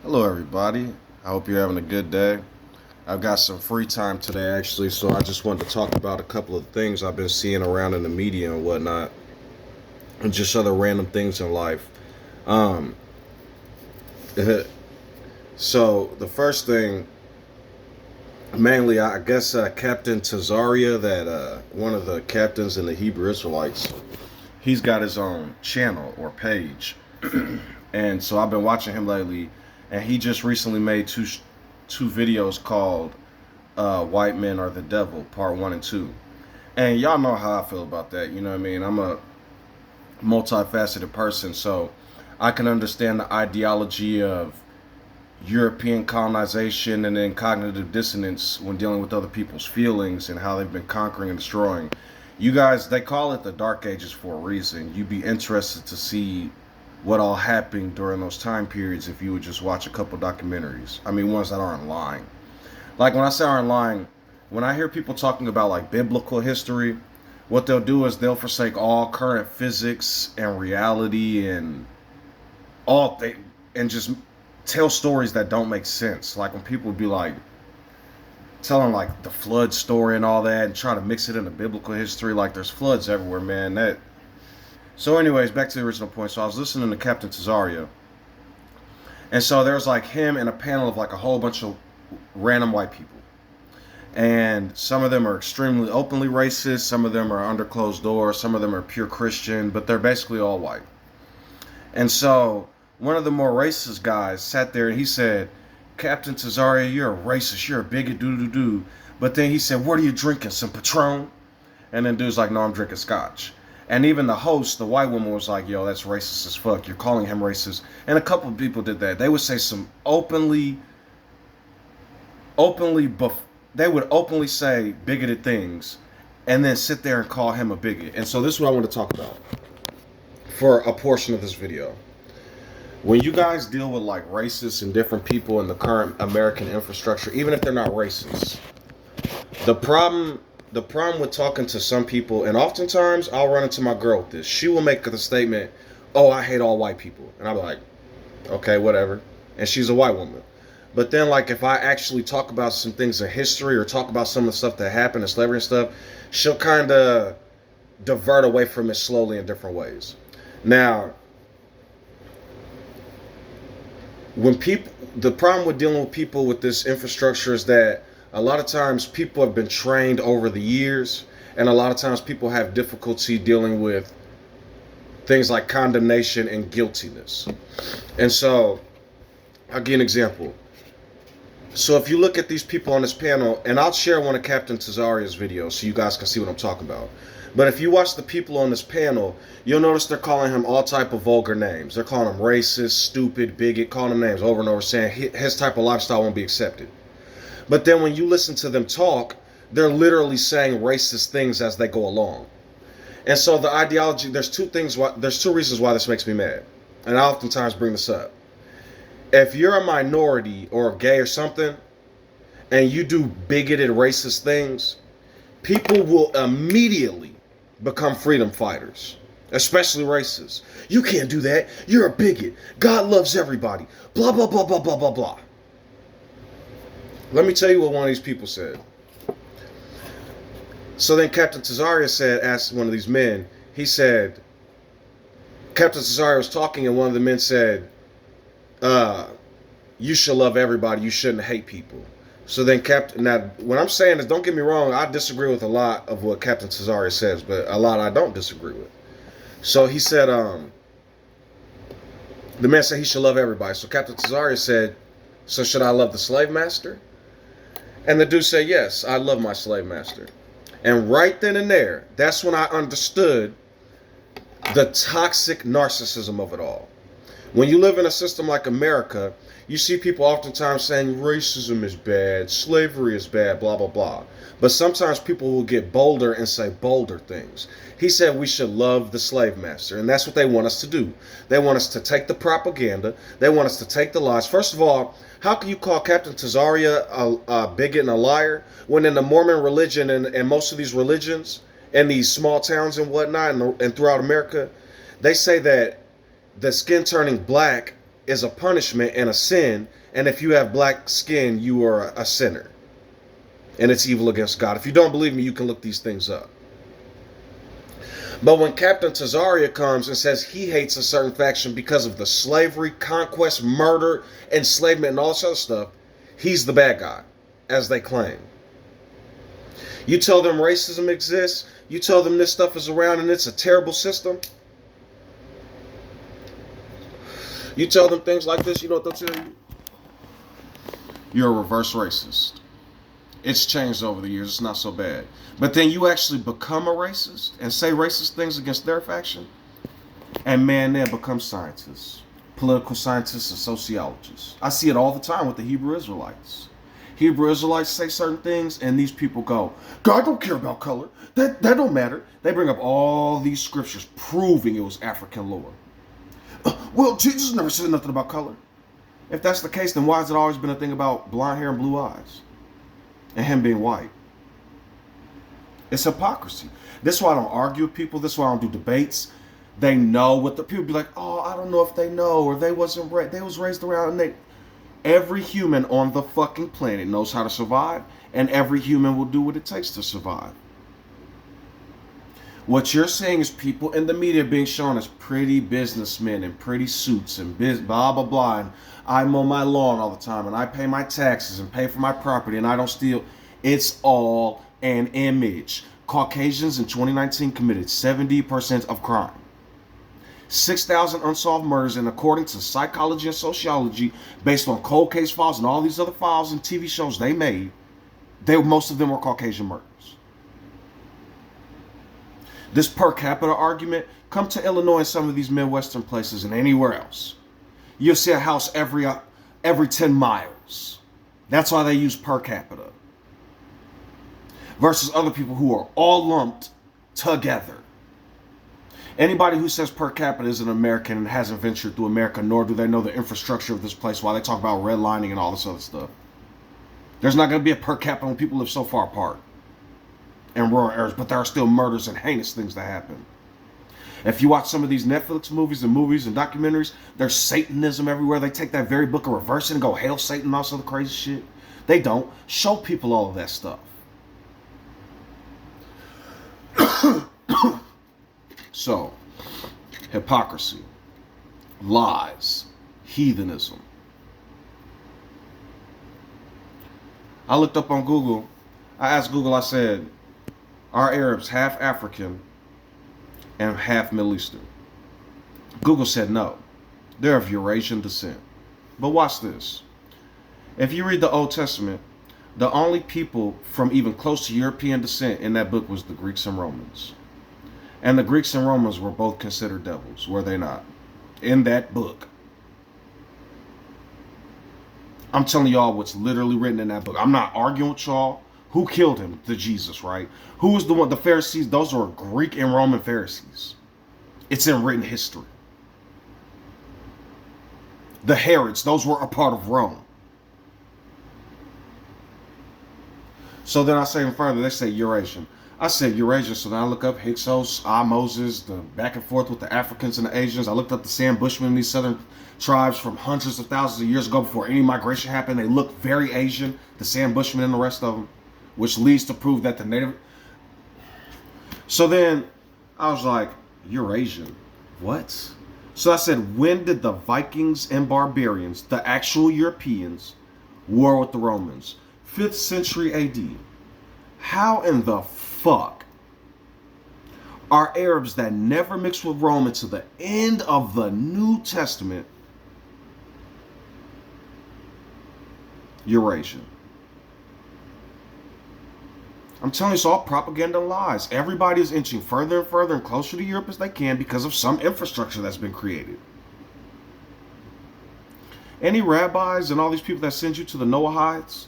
Hello, everybody. I hope you're having a good day. I've got some free time today, actually, so I just wanted to talk about a couple of things I've been seeing around in the media and whatnot, and just other random things in life. Um, so the first thing, mainly, I guess Captain Tazaria, that one of the captains in the Hebrew Israelites, he's got his own channel or page, and so I've been watching him lately, and he just recently made two videos called "White Men Are the Devil" Part 1 and 2. And y'all know how I feel about that. You know what I mean? I'm a multifaceted person, so I can understand the ideology of European colonization and then cognitive dissonance when dealing with other people's feelings and how they've been conquering and destroying. You guys, they call it the Dark Ages for a reason. You'd be interested to see what all happened during those time periods if you would just watch a couple documentaries. I mean, ones that aren't lying. Like when I say aren't lying, when I hear people talking about like biblical history, what they'll do is they'll forsake all current physics and reality and all they and just tell stories that don't make sense. Like when people would be like telling like the flood story and all that and trying to mix it into biblical history, like there's floods everywhere, man. That So anyways, back to the original point. So I was listening to Captain Tazaria, and so there's like him and a panel of like a whole bunch of random white people. And some of them are extremely openly racist, some of them are under closed doors, some of them are pure Christian, but they're basically all white. And so one of the more racist guys sat there and he said, "Captain Tazaria, you're a racist, you're a bigot, doo-doo-doo." But then he said, "What are you drinking, some Patron?" And then dude's like, "No, I'm drinking scotch." And even the host, the white woman, was like, "Yo, that's racist as fuck. You're calling him racist." And a couple of people did that. They would say some openly, they would openly say bigoted things and then sit there and call him a bigot. And so this is what I want to talk about for a portion of this video. When you guys deal with like racists and different people in the current American infrastructure, even if they're not racist, the problem with talking to some people, and oftentimes I'll run into my girl with this. She will make the statement, "Oh, I hate all white people." And I'll be like, "Okay, whatever." And she's a white woman. But then, like, if I actually talk about some things in history or talk about some of the stuff that happened in slavery and stuff, she'll kind of divert away from it slowly in different ways. Now, the problem with dealing with people with this infrastructure is that a lot of times people have been trained over the years, and a lot of times people have difficulty dealing with things like condemnation and guiltiness. And so, I'll give you an example. So if you look at these people on this panel, and I'll share one of Captain Tazaria's videos so you guys can see what I'm talking about. But if you watch the people on this panel, you'll notice they're calling him all type of vulgar names. They're calling him racist, stupid, bigot, calling him names over and over, saying his type of lifestyle won't be accepted. But then when you listen to them talk, they're literally saying racist things as they go along. And so the ideology, there's two reasons why this makes me mad. And I oftentimes bring this up. If you're a minority or gay or something, and you do bigoted, racist things, people will immediately become freedom fighters, especially racists. "You can't do that. You're a bigot. God loves everybody. Blah, blah, blah, blah, blah, blah, blah." Let me tell you what one of these people said. So then Captain Tazaria asked one of these men, he said, Captain Tazaria was talking and one of the men said, "You should love everybody. You shouldn't hate people." So then now what I'm saying is, don't get me wrong, I disagree with a lot of what Captain Tazaria says, but a lot I don't disagree with. So he said, the man said he should love everybody. So Captain Tazaria said, "So should I love the slave master?" And the dude said, "Yes, I love my slave master." And right then and there, that's when I understood the toxic narcissism of it all. When you live in a system like America, you see people oftentimes saying racism is bad, slavery is bad, blah, blah, blah. But sometimes people will get bolder and say bolder things. He said we should love the slave master, and that's what they want us to do. They want us to take the propaganda. They want us to take the lies. First of all, how can you call Captain Tazaria a bigot and a liar when in the Mormon religion and most of these religions in these small towns and whatnot and throughout America, they say that the skin turning black is a punishment and a sin. And if you have black skin, you are a sinner. And it's evil against God. If you don't believe me, you can look these things up. But when Captain Tazaria comes and says he hates a certain faction because of the slavery, conquest, murder, enslavement, and all this other stuff, he's the bad guy, as they claim. You tell them racism exists, you tell them this stuff is around and it's a terrible system. You tell them things like this, you know what they'll tell you? You're a reverse racist. It's changed over the years, it's not so bad. But then you actually become a racist and say racist things against their faction, and man, they become scientists, political scientists and sociologists. I see it all the time with the Hebrew Israelites. Hebrew Israelites say certain things, and these people go, God don't care about color. That don't matter. They bring up all these scriptures proving it was African lore. Well, Jesus never said nothing about color. If that's the case, then why has it always been a thing about blonde hair and blue eyes? And him being white? It's hypocrisy. This is why I don't argue with people. This is why I don't do debates. They know what the people be like, oh, I don't know if they know, or they was raised around, and every human on the fucking planet knows how to survive, and every human will do what it takes to survive. What you're seeing is people in the media being shown as pretty businessmen in pretty suits and blah, blah, blah. And I mow my lawn all the time, and I pay my taxes and pay for my property, and I don't steal. It's all an image. Caucasians in 2019 committed 70% of crime. 6,000 unsolved murders, and according to psychology and sociology, based on cold case files and all these other files and TV shows they made, most of them were Caucasian murders. This per capita argument, come to Illinois and some of these Midwestern places and anywhere else. You'll see a house every 10 miles. That's why they use per capita. Versus other people who are all lumped together. Anybody who says per capita is an American and hasn't ventured through America, nor do they know the infrastructure of this place while they talk about redlining and all this other stuff. There's not going to be a per capita when people live so far apart in rural areas, but there are still murders and heinous things that happen. If you watch some of these Netflix movies and documentaries, there's Satanism everywhere. They take that very book and reverse it and go, hail Satan and all this other crazy shit. They don't. Show people all of that stuff. So, hypocrisy, lies, heathenism. I looked up on Google. I asked Google, I said, are Arabs half African and half Middle Eastern? Google said no. They're of Eurasian descent. But watch this. If you read the Old Testament, the only people from even close to European descent in that book was the Greeks and Romans. And the Greeks and Romans were both considered devils, were they not? In that book. I'm telling y'all what's literally written in that book. I'm not arguing with y'all. Who killed him? The Jesus, right? Who was the one? The Pharisees, those were Greek and Roman Pharisees. It's in written history. The Herods, those were a part of Rome. So then I say even further, they say Eurasian. I said Eurasia, so then I look up Hyksos, Moses, the back and forth with the Africans and the Asians. I looked up the Sam Bushmen, these southern tribes from hundreds of thousands of years ago before any migration happened. They look very Asian, the Sam Bushmen and the rest of them, which leads to prove that the native... So then I was like, Eurasian, what? So I said, when did the Vikings and barbarians, the actual Europeans, war with the Romans? 5th century AD. How in the fuck are Arabs that never mixed with Rome until the end of the New Testament Eurasian? I'm telling you, it's all propaganda and lies. Everybody is inching further and further and closer to Europe as they can because of some infrastructure that's been created. Any rabbis and all these people that send you to the Noahides,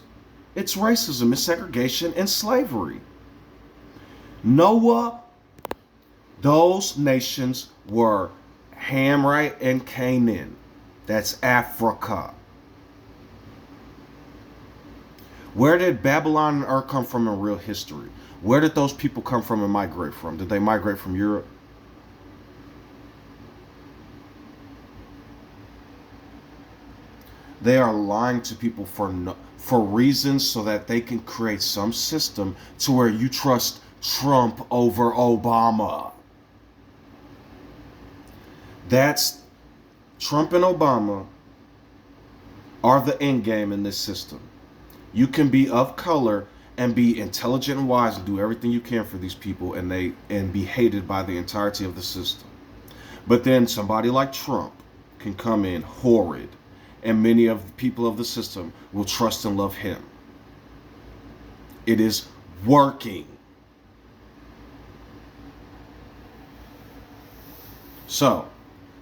it's racism, it's segregation, and slavery. Noah, those nations were Hamite and Canaan. That's Africa. Where did Babylon and Ur come from in real history? Where did those people come from and migrate from? Did they migrate from Europe? They are lying to people for reasons so that they can create some system to where you trust Trump over Obama. That's Trump and Obama are the end game in this system. You can be of color and be intelligent and wise and do everything you can for these people and be hated by the entirety of the system. But then somebody like Trump can come in horrid, and many of the people of the system will trust and love him. It is working. So,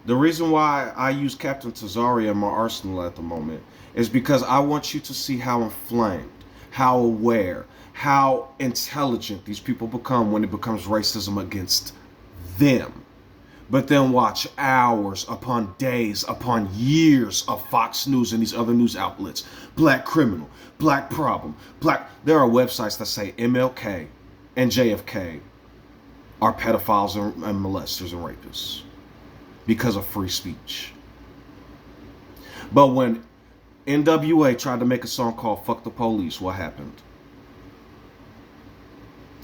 the reason why I use Captain Tazaria in my arsenal at the moment is because I want you to see how inflamed, how aware, how intelligent these people become when it becomes racism against them. But then watch hours upon days upon years of Fox News and these other news outlets. Black criminal, black problem, black. There are websites that say MLK and JFK are pedophiles and molesters and rapists because of free speech. But when NWA tried to make a song called Fuck the Police, what happened?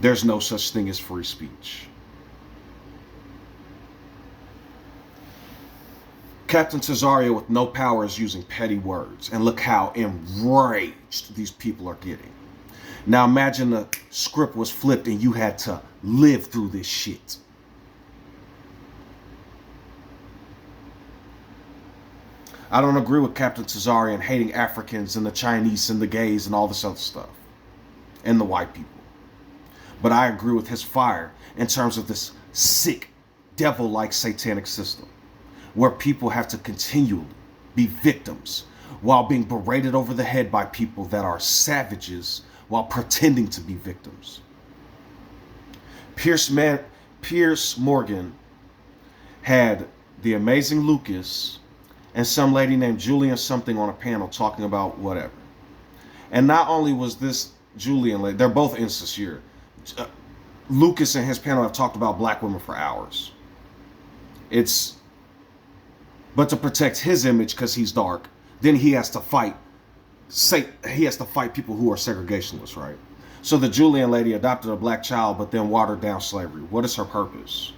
There's no such thing as free speech. Captain Tazaria with no power is using petty words. And look how enraged these people are getting. Now imagine the script was flipped and you had to live through this shit. I don't agree with Captain Tazaria and hating Africans and the Chinese and the gays and all this other stuff. And the white people. But I agree with his fire in terms of this sick, devil-like satanic system, where people have to continually be victims while being berated over the head by people that are savages while pretending to be victims. Piers Morgan had the amazing Lucas and some lady named Julian something on a panel talking about whatever. And not only was this Julian lady, they're both insincere. Lucas and his panel have talked about black women for hours. But to protect his image because he's dark, then he has to fight people who are segregationists, right? So the Julian lady adopted a black child but then watered down slavery. What is her purpose?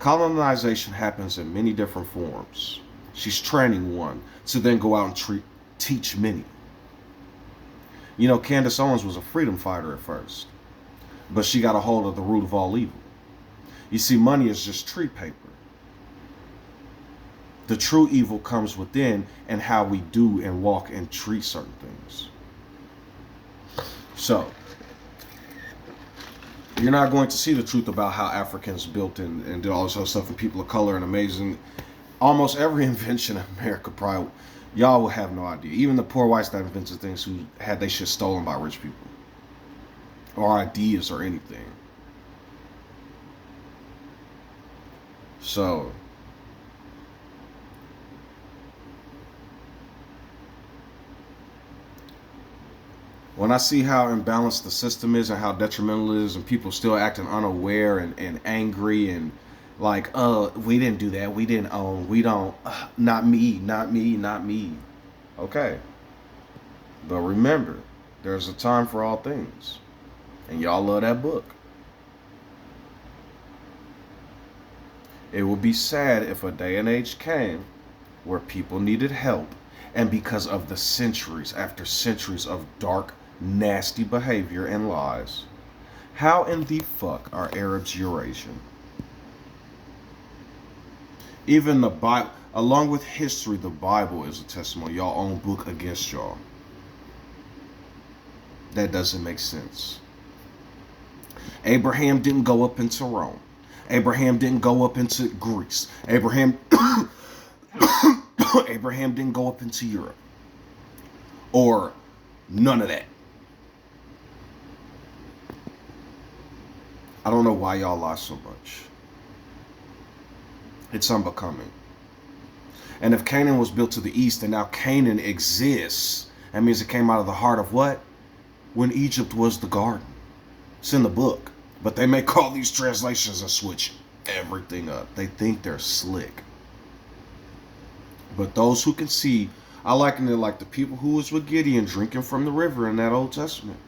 Colonization happens in many different forms. She's training one to then go out and teach many. You know, Candace Owens was a freedom fighter at first, but she got a hold of the root of all evil. You see, money is just tree paper. The true evil comes within and how we do and walk and treat certain things. So, you're not going to see the truth about how Africans built and did all this other stuff and people of color and amazing. Almost every invention in America, probably, y'all will have no idea. Even the poor whites that invented things who had their shit stolen by rich people. Or ideas or anything. So, when I see how imbalanced the system is and how detrimental it is and people still acting unaware and angry and like, we didn't do that, we didn't own, we don't, not me, not me, not me. Okay. But remember, there's a time for all things. And y'all love that book. It would be sad if a day and age came where people needed help, and because of the centuries after centuries of dark, nasty behavior and lies, how in the fuck are Arabs Eurasian? Even the Bible, along with history, the Bible is a testimony. Y'all own book against y'all. That doesn't make sense. Abraham didn't go up into Rome. Abraham didn't go up into Greece. Abraham didn't go up into Europe. Or none of that. I don't know why y'all lie so much. It's unbecoming. And if Canaan was built to the east and now Canaan exists, that means it came out of the heart of what? When Egypt was the garden. It's in the book. But they make all these translations and switch everything up. They think they're slick. But those who can see, I liken it like the people who was with Gideon drinking from the river in that Old Testament.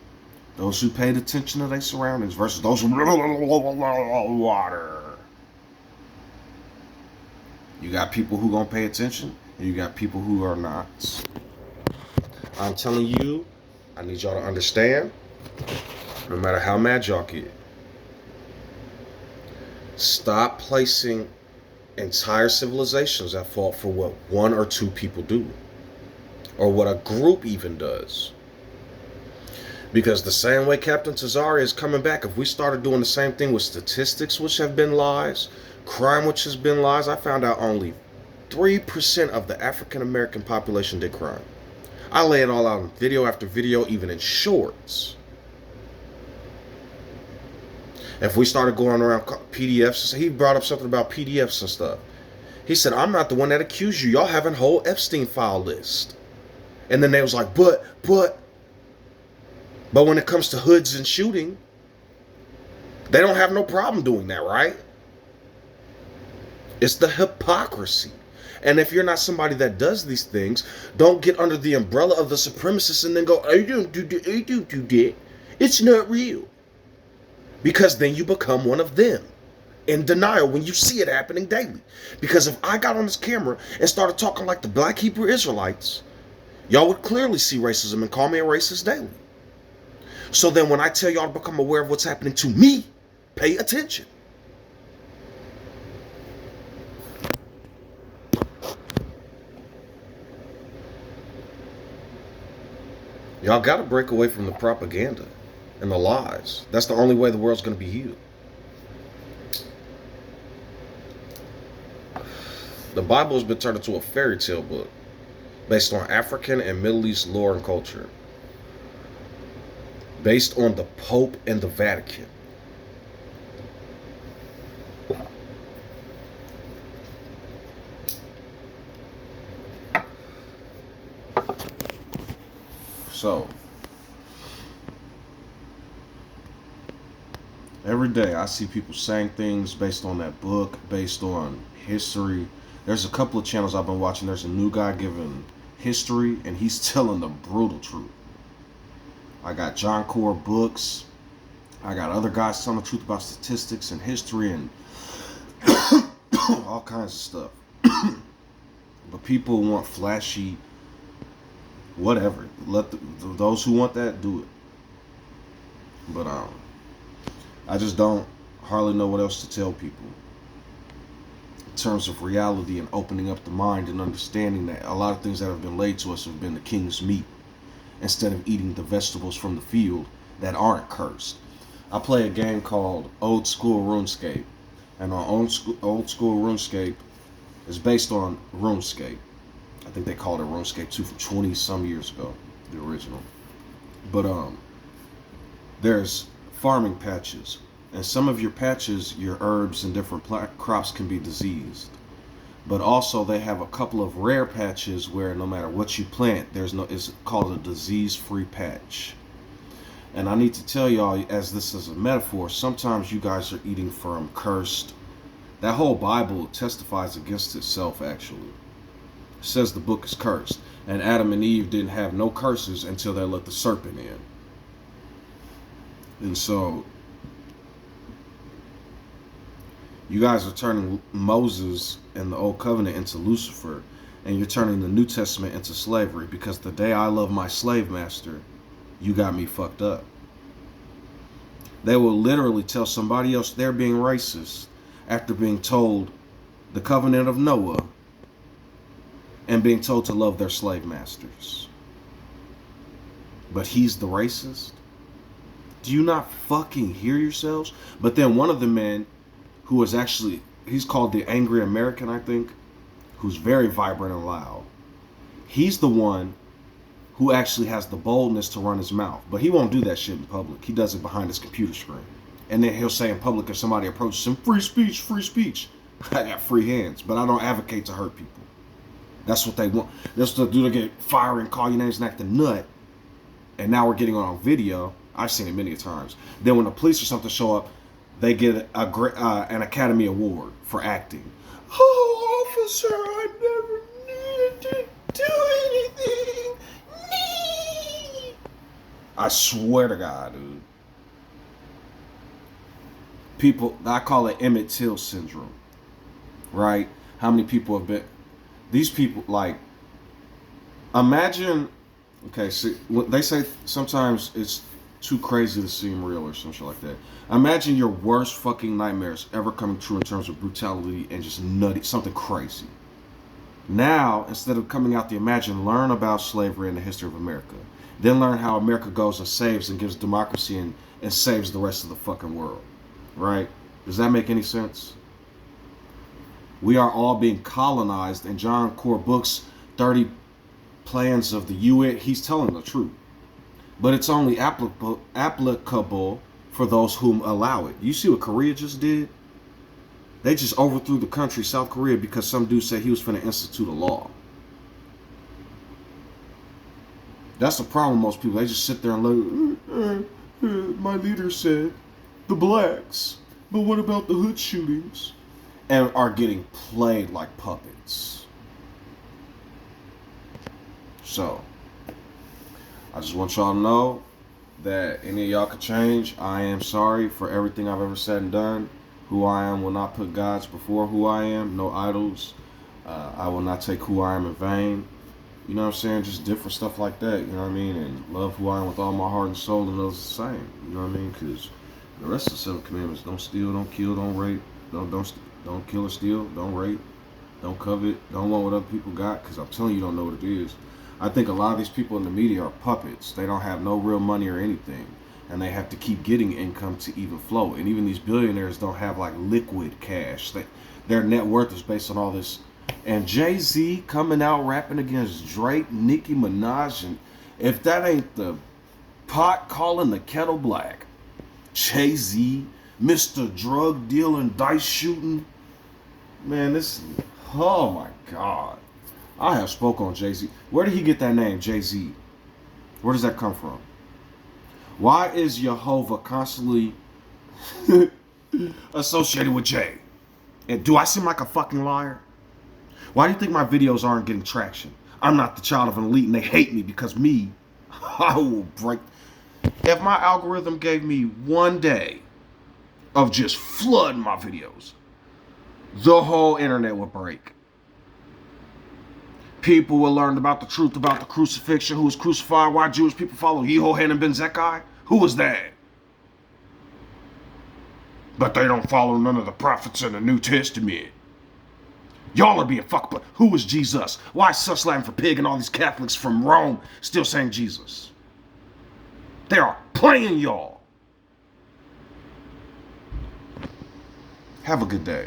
Those who paid attention to their surroundings versus those who water. You got people who gonna pay attention, and you got people who are not. I'm telling you, I need y'all to understand, no matter how mad y'all get, stop placing entire civilizations at fault for what one or two people do, or what a group even does. Because the same way Captain Tazaria is coming back, if we started doing the same thing with statistics, which have been lies, crime, which has been lies, I found out only 3% of the African American population did crime. I lay it all out in video after video, even in shorts. If we started going around PDFs, he brought up something about PDFs and stuff. He said, I'm not the one that accused you. Y'all have a whole Epstein file list. And then they was like, but when it comes to hoods and shooting, they don't have no problem doing that, right? It's the hypocrisy. And if you're not somebody that does these things, don't get under the umbrella of the supremacists and then go, I don't do that. It's not real. Because then you become one of them. In denial when you see it happening daily. Because if I got on this camera and started talking like the black Hebrew Israelites, y'all would clearly see racism and call me a racist daily. So then when I tell y'all to become aware of what's happening to me, pay attention. Y'all got to break away from the propaganda and the lies. That's the only way the world's going to be healed. The Bible has been turned into a fairy tale book based on African and Middle East lore and culture, based on the Pope and the Vatican. So, every day I see people saying things based on that book, based on history. There's a couple of channels I've been watching. There's a new guy giving history, and he's telling the brutal truth. I got John Core books. I got other guys telling the truth about statistics and history and all kinds of stuff. But people want flashy, whatever. Let those who want that do it. But I just don't hardly know what else to tell people in terms of reality and opening up the mind and understanding that a lot of things that have been laid to us have been the king's meat instead of eating the vegetables from the field that aren't cursed. I play a game called Old School RuneScape, and on Old School RuneScape is based on RuneScape. I think they called it RuneScape 2 from 20 some years ago, the original. But there's farming patches, and some of your patches, your herbs and different crops can be diseased. But also they have a couple of rare patches where no matter what you plant, it's called a disease-free patch. And I need to tell y'all, as this is a metaphor, sometimes you guys are eating from cursed. That whole Bible testifies against itself, actually. It says the book is cursed, and Adam and Eve didn't have no curses until they let the serpent in. And so you guys are turning Moses and the Old Covenant into Lucifer, and you're turning the New Testament into slavery, because the day I love my slave master, you got me fucked up. They will literally tell somebody else they're being racist after being told the covenant of Noah and being told to love their slave masters. But he's the racist? Do you not fucking hear yourselves? But then one of the men who is actually, he's called the Angry American, I think, who's very vibrant and loud. He's the one who actually has the boldness to run his mouth. But he won't do that shit in public. He does it behind his computer screen. And then he'll say in public if somebody approaches him, free speech, free speech. I got free hands, but I don't advocate to hurt people. That's what they want. That's what they do, to get fired and call your names and act a nut. And now we're getting on video. I've seen it many times. Then when the police or something show up, they get an Academy Award for acting. Oh, officer, I never I swear to God, dude. People, I call it Emmett Till syndrome, right? How many people have been, these people, like, imagine, okay, see, they say sometimes it's too crazy to seem real or some shit like that. Imagine your worst fucking nightmares ever coming true in terms of brutality and just nutty, something crazy. Now, instead of coming out the imagine, learn about slavery and the history of America. Then learn how America goes and saves and gives democracy and saves the rest of the fucking world. Right? Does that make any sense? We are all being colonized, and John Core Books' 30 plans of the UN, he's telling the truth. But it's only applicable for those whom allow it. You see what Korea just did? They just overthrew the country, South Korea, because some dude said he was finna institute a law. That's the problem with most people. They just sit there and look, my leader said, the blacks. But what about the hood shootings? And are getting played like puppets. So, I just want y'all to know that any of y'all could change. I am sorry for everything I've ever said and done. Who I am will not put gods before who I am. No idols. I will not take who I am in vain. You know what I'm saying? Just different stuff like that. You know what I mean? And love who I am with all my heart and soul, and those the same. You know what I mean? Because the rest of the 7 commandments: don't steal, don't kill, don't rape, don't kill or steal, don't rape, don't covet, don't want what other people got. Because I'm telling you, you don't know what it is. I think a lot of these people in the media are puppets. They don't have no real money or anything. And they have to keep getting income to even flow. And even these billionaires don't have like liquid cash. Their net worth is based on all this. And Jay-Z coming out rapping against Drake, Nicki Minaj, and if that ain't the pot calling the kettle black, Jay-Z, Mr. Drug Dealing, Dice Shooting, man, this, oh my God. I have spoke on Jay-Z. Where did he get that name, Jay-Z? Where does that come from? Why is Jehovah constantly associated with Jay? And do I seem like a fucking liar? Why do you think my videos aren't getting traction? I'm not the child of an elite and they hate me because me, I will break. If my algorithm gave me one day of just flooding my videos, the whole internet would break. People will learn about the truth about the crucifixion, who was crucified, why Jewish people follow Jehohanan ben Zakkai. Who was that? But they don't follow none of the prophets in the New Testament. Y'all are being fucked, but who was Jesus? Why is such Latin for pig and all these Catholics from Rome still saying Jesus? They are playing y'all. Have a good day.